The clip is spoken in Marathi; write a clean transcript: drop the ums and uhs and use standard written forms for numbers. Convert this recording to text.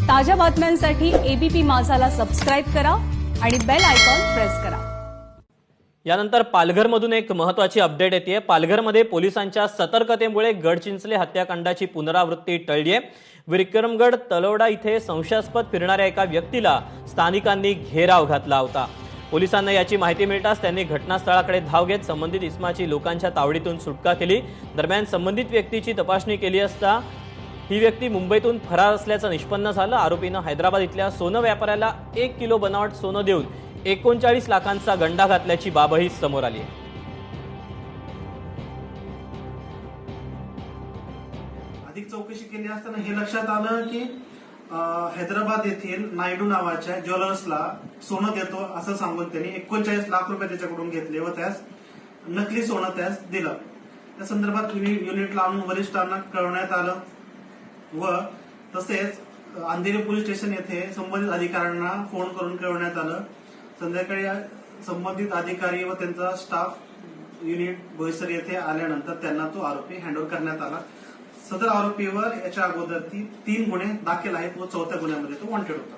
ताज्या बातम्यांसाठी एबीपी माझाला सबस्क्राईब करा आणि बेल आयकॉन प्रेस करा। यानंतर पालघरमधून एक महत्त्वाची अपडेट येते। पालघरमध्ये पोलिसांच्या सतर्कतेमुळे गडचिंचले हत्याकांडाची पुनरावृत्ती टळली आहे। विक्रमगड तलवडा इथे संशयास्पद फिरणाऱ्या एका व्यक्तीला स्थानिकांनी घेराव घातला होता। पोलिसांना याची माहिती मिळताच त्यांनी घटनास्थळाकडे धाव घेत संबंधित इसमाची लोकांच्या तावडीतून सुटका केली। दरम्यान संबंधित व्यक्तीची तपासणी केली असता ही व्यक्ती मुंबईतून फरार असल्याचं निष्पन्न झालं। आरोपीनं हैदराबाद इथल्या सोनं व्यापाऱ्याला 1 किलो बनावट सोनं देऊन 39 लाखांचा गंडा घातल्याची बाबही समोर आली आहे। अधिक चौकशी केली असताना हे लक्षात आलं की हैदराबाद येथील नायडू नावाच्या ज्वेलर्सला सोनं देतो असं सांगून त्यांनी 39 लाख रुपये त्याच्याकडून घेतले व त्यास नकली सोनं त्यास दिलं। त्या संदर्भात युनिटला आणून वरिष्ठांना कळवण्यात आलं व तसेच अंधेरी पोलीस स्टेशन येथे संबंधित अधिकाऱ्यांना फोन करून कळवण्यात आलं। संध्याकाळी संबंधित अधिकारी व त्यांचा स्टाफ युनिट बोईसर येथे आल्यानंतर त्यांना तो आरोपी हँडओव्हर करण्यात आला। सदर आरोपीवर याच्या अगोदर 3 गुन्हे दाखल आहेत व 4थ्या गुन्ह्यामध्ये तो वॉन्टेड होता।